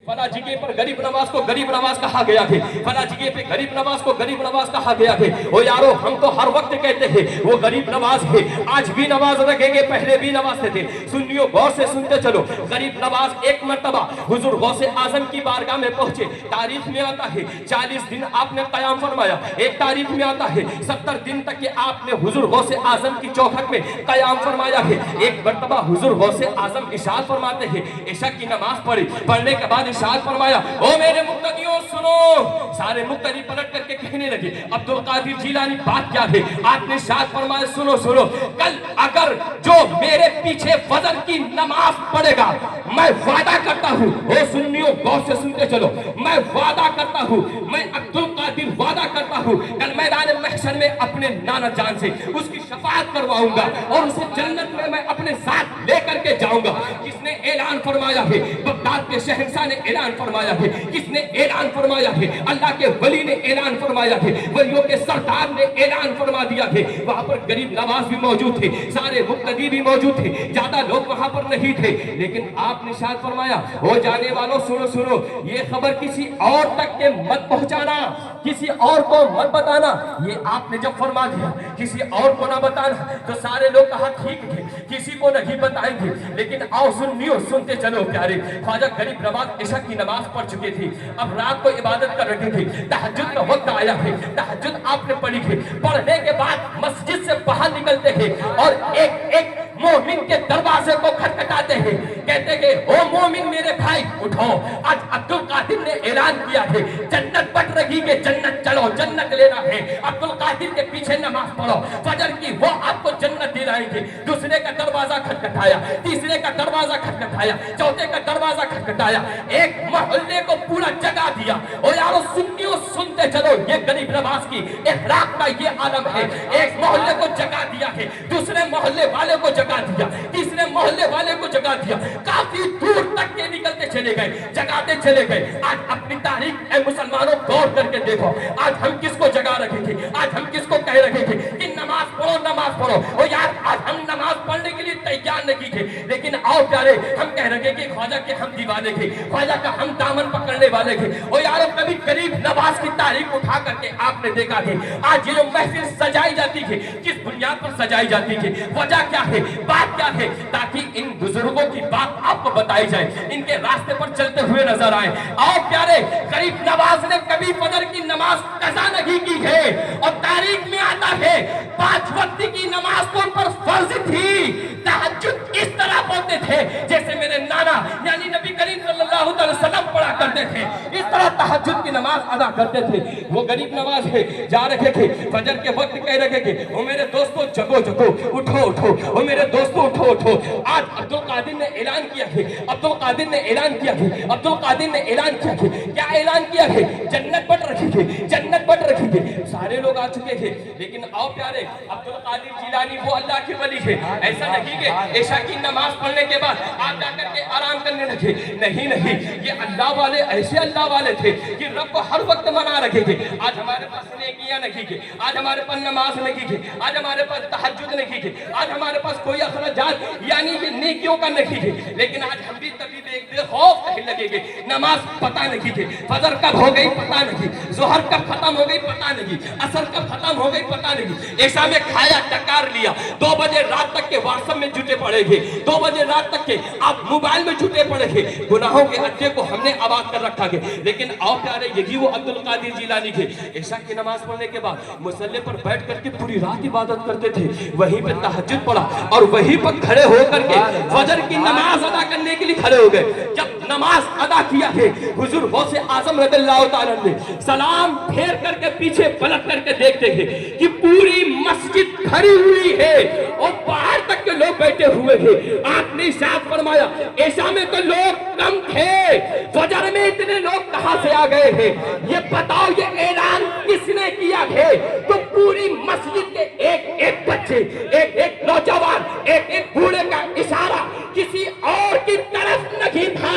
فلاں جگہ پر غریب نواز کو غریب نواز کہا گیا تھے، فلاں جگہ پہ غریب نواز کو غریب نواز کہا گیا تھے۔ او یارو ہم تو ہر وقت کہتے ہیں وہ غریب نواز ہے، آج بھی نواز رکھیں گے، پہلے بھی نوازتے تھے۔ سنیو غور سے سنتے چلو، غریب نواز ایک مرتبہ حضور غوث اعظم کی بارگاہ میں پہنچے۔ تاریخ میں آتا ہے 40 دن آپ نے قیام فرمایا، ایک تاریخ میں آتا ہے 70 دن تک کہ آپ نے حضور غوث اعظم کی چوکھٹ میں قیام فرمایا ہے۔ ایک مرتبہ حضور غوث اعظم ارشاد فرماتے ہیں، عشاء کی نماز پڑھی، پڑھنے کے بعد ارشاد فرمایا، او میرے مقتدیوں سنو۔ سارے مقتدی پلٹ کر کے کہنے لگے، عبد القادر جیلانی بات کیا ہے؟ آپ نے ارشاد فرمایا، سنو سنو، کل اگر جو میرے پیچھے فجر کی نماز پڑھے گا، میں وعدہ کرتا ہوں، او سنیوں غور سے سنتے چلو، میں وعدہ کرتا ہوں، میں عبد القادر وعدہ کرتا ہوں، کل میدان محشر میں اپنے نانا جان سے اس کی شفاعت کرواؤں گا اور اسے جنت میں اپنے ساتھ لے کر کے جاؤں گا۔ کس نے اعلان فرمایا ہے؟ بغداد کے شہنشاہ نے اعلان فرمایا ہے۔ کس نے اعلان فرمایا ہے؟ اللہ کے ولی نے اعلان فرمایا ہے، ولیوں کے سردار نے اعلان فرما دیا ہے۔ وہاں پر غریب نواز بھی موجود تھے، سارے مقتدی بھی موجود تھے، زیادہ لوگ وہاں پر نہیں تھے، لیکن آپ نے ارشاد فرمایا، ہو جانے والوں سنو سنو، یہ خبر کسی اور تک کے مت پہنچانا، کسی اور کو مت بتانا۔ یہ آپ نے جب فرما دیا کسی اور کو نہ بتانا تو سارے لوگ کہا ٹھیک ہے، کسی کو نہیں بتائیں گے، لیکن آؤ سنیو سنتے چلو پیارے۔ خواجہ غریب نواز عشاء کی نماز پڑھ چکے تھے، اب رات کو عبادت کر رہے تھے، تہجد کا وقت آیا ہے، تہجد آپ نے پڑھی ہے۔ پڑھنے کے بعد مسجد سے باہر نکلتے ہیں اور ایک ایک مومن کے دروازے کو کھٹکھٹاتے ہیں، کہتے ہیں او مومن میرے بھائی اٹھو، آج عبد القادر نے اعلان کیا ہے جنت بٹ رہی کہ جنت چلو، جنت لینا ہے، عبد القادر کے پیچھے نماز پڑھو، فجر کی وہ آپ کو جنت دلائیں گے۔ دوسرے کا دروازہ کھٹکھٹایا، تیسرے کا دروازہ کھٹکھٹایا، چوتھے کا دروازہ کھٹکھٹایا، ایک محلے کو پورا جگہ دیا۔ او یارو سنیو سنتے چلو، یہ غریب نواز کی اخلاق کا یہ عالم ہے۔ ایک محلے کو جگہ دیا ہے، دوسرے محلے والے کو جگہ دیا، تیسرے محلے والے کو جگہ دیا، کافی دور تک کے نکلتے چلے گئے، جگاتے چلے گئے۔ آج اپنی تاریخ اے مسلمانوں غور کر کے دیکھو، آج ہم کس کو جگا رکھے تھے، آج ہم کس کو کہہ رکھے تھے کہ نماز پڑھو نماز پڑھو۔ او یار آج ہم نماز پڑھنے کے لیے تیار نہیں تھے، لیکن آؤ پیارے ہم کہہ رکھے کہ خواجہ کے ہم دیوانے تھے، خواجہ کا ہم دامن پکڑنے والے تھے۔ او یارو کبھی غریب نواز کی تاریخ اٹھا کر کے آپ نے دیکھا کہ آج یہ جو محفل سجائی جاتی ہے کس بنیاد پر سجائی جاتی ہے، وجہ کیا ہے، بات کیا ہے، تاکہ ان بزرگوں کی بات آپ کو بتائی جائے، ان کے راستے پر چلتے ہوئے نظر آئے۔ آؤ پیارے غریب نواز نے کبھی فجر کی نماز قضا نہیں کی ہے، اور تاریخ میں آتا ہے 5 وقت کی نماز تو ان پر فرض تھی۔ تہجد اس طرح پڑھتے تھے جیسے میرے نانا یعنی نبی کریم صلی اللہ علیہ وسلم پڑھا کرتے تھے، اس طرح تہجد کی نماز ادا کرتے تھے۔ وہ غریب نواز ہے، جا رکھے تھے فجر کے وقت، کہہ رکھے کہ او میرے دوستو جگو جگو، اٹھو اٹھو، او میرے دوستو اٹھو اٹھو۔ آج عبد القادر نے اعلان کیا ہے، عبد القادر نے اعلان کیا ہے، عبد القادر نے اعلان کیا ہے، کیا اعلان کیا ہے؟ جنت بٹ رکھی ہے، جنت بٹ رکھی ہے۔ سارے لوگ آ چکے تھے، لیکن آؤ پیارے عبد القادر جیلانی وہ اللہ کے ولی ہے، ایسا نہیں کہ عشاء کی نماز پڑھنے کے بعد آپ جا کر کے آرام کرنے لگے، نہیں نہیں، یہ اللہ والے ایسے اللہ والے تھے کہ رب کو ہر وقت منا رکھے تھے۔ آج ہمارے پاس نیکیاں نہیں کی، آج ہمارے پاس نماز نہیں کی، آج ہمارے پاس تہجد نہیں کی، آج ہمارے پاس کوئی اخراجات یعنی کہ نیکیوں کا نہیں کی، لیکن آج ہم بھی تبھی دیکھتے خوف کہیں لگے گے، نماز پتہ نہیں تھی، فجر کب ہو گئی پتہ نہیں، ظہر کب ختم ہو گئی پتہ نہیں، عصر کب ختم ہو گئی پتہ نہیں، عشاء میں کھایا ٹکار لیا، 2 بجے رات تک کے واٹس ایپ میں جھوٹے پڑے گے، 2 بجے رات تک کے آپ موبائل میں جھوٹے پڑے گے، گناہوں کے اڈے کو ہم نے آباد کر رکھا ہے۔ لیکن آؤ پیارے یہی وہ عبد القادر جیلانی تھے، عشاء کی نماز پڑھنے کے بعد مصلی پر بیٹھ کر کے پوری رات عبادت کرتے تھے، وہیں پہ تہجد پڑھا اور وہیں پر کھڑے ہو کر کے فجر کی نماز ادا کرنے کے لیے کھڑے ہو گئے۔ جب نماز ادا کیا ہے حضور غوث اعظم رضی اللہ تعالیٰ نے سلام پھیر کر کے پیچھے پلٹ کر کے دیکھتے ہیں کہ پوری مسجد کھڑی ہوئی ہے اور باہر تک کے لوگ بیٹھے ہوئے تھے۔ آپ نے ارشاد فرمایا عشاء میں تو لوگ کم تھے، فجر میں اتنے لوگ کہاں سے آ گئے ہیں؟ یہ بتاؤ یہ اعلان کس نے کیا ہے؟ تو پوری مسجد کے ایک ایک بچے، ایک ایک نوجوان، ایک ایک بوڑھے کا اشارہ کسی اور کی طرف نہیں تھا،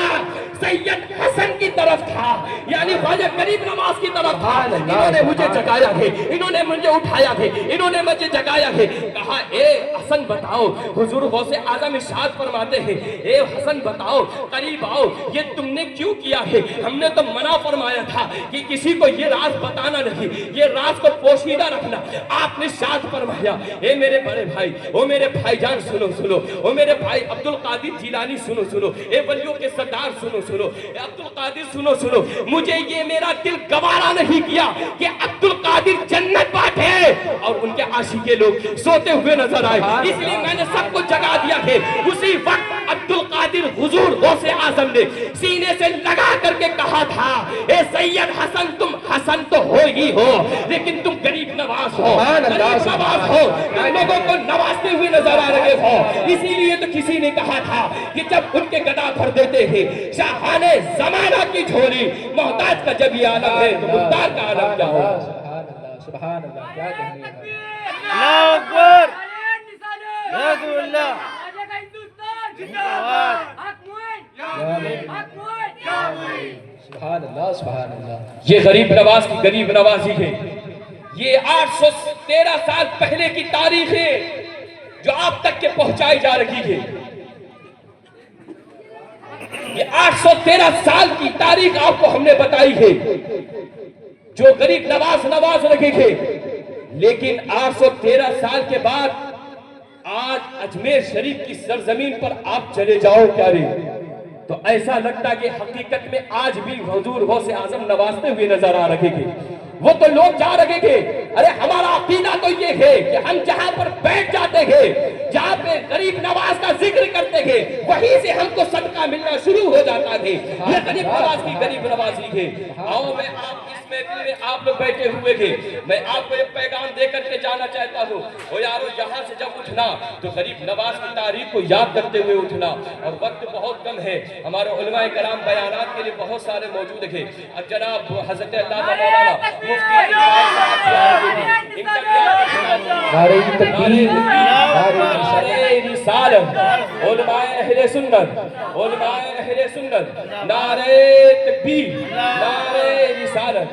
سید حسن کی طرف تھا، یعنی خواجہ غریب نواز کی طرف تھا. انہوں نے مجھے جگایا ہے، انہوں نے مجھے اٹھایا ہے، انہوں نے مجھے جگایا ہے. کہا اے حسن بتاؤ، حضور غوث اعظم ارشاد فرماتے ہیں اے حسن بتاؤ، قریب آؤ، یہ تم نے کیوں کیا ہے؟ ہم نے تو منع فرمایا تھا کہ کسی کو یہ راز بتانا نہیں، یہ راز کو پوشیدہ رکھنا. آپ نے ارشاد فرمایا اے میرے بڑے بھائی، او میرے بھائی جان سنو سنو، او میرے بھائی عبد القادر جیلانی سنو سنو، اے ولیوں کے سردار سنو سنو، اے عبد القادر سنو سنو. مجھے یہ میرا دل گوارا نہیں کیا کہ عبد القادر جنت بانٹے اور ان کے عاشق لوگ سوتے ہوئے نظر آئے، اس لیے میں نے سب کو جگا دیا ہے. اسی وقت عبد القادر حضور غوث اعظم نے سینے سے لگا کر کے کہا تھا اے سید حسن، تم حسن تو ہو ہی ہو لیکن تم غریب نواز ہو، غریب نواز ہو، تم لوگوں کو نوازتے ہوئے نظر آ رہے ہو. اسی لیے تو کسی نے کہا تھا کہ جب ان کے گدا بھر دیتے ہیں شاہان زمانہ کی جھولی، محتاج کا جب یہ عالم ہے تو مختار کا عالم کیا ہو. سبحان اللہ، کیا کہنے ہیں. اللہ اکبر، رضو اللہ. سبحان اللہ، سبحان اللہ. یہ غریب نواز کی غریب نوازی ہے. یہ 813 سال پہلے کی تاریخ ہے جو آپ تک کے پہنچائی جا رہی ہے. یہ 813 سال کی تاریخ آپ کو ہم نے بتائی ہے جو غریب نواز رکھے تھے. لیکن 813 سال کے بعد آج اجمیر شریف کی سرزمین پر آپ چلے جاؤ پیارے تو ایسا لگتا کہ حقیقت میں آج بھی حضور غوث اعظم نوازتے ہوئے نظر آ رہے تھے. وہ تو لوگ جا رہے تھے. ارے ہمارا عقیدہ تو یہ ہے کہ ہم جہاں پر بیٹھ جاتے تھے، جہاں پہ غریب نواز کا ذکر کرتے تھے، وہیں سے ہم کو صدقہ ملنا شروع ہو جاتا تھے. یہ غریب نواز کی غریب نوازی ہے. آؤ میں آپ اس محفل میں آپ لوگ بیٹھے ہوئے تھے، میں آپ کو ایک پیغام دے کر کے جانا چاہتا ہوں. او یارو یہاں سے جب اٹھنا تو غریب نواز کی تاریخ کو یاد کرتے ہوئے اٹھنا. اور وقت بہت کم ہے، ہمارے علماء کرام بیانات کے لیے بہت سارے موجود ہیں. اب جناب حضرت علامہ مولانا مفتی نعرہ تکبیر، نعرہ رسالت، علماء اہل سنت، علماء اہل سنت، نعرہ تکبیر، نعرہ رسالت.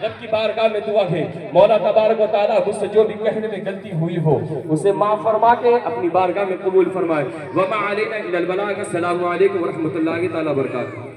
رب کی بارگاہ میں دعا ہے مولا تبارک و تعالیٰ مجھ سے جو بھی کہنے میں غلطی ہوئی ہو اسے معاف فرما کے اپنی بارگاہ میں قبول فرمائے. وما علینا الا البلاغ. السلام علیکم ورحمۃ اللہ تعالیٰ وبرکاتہ.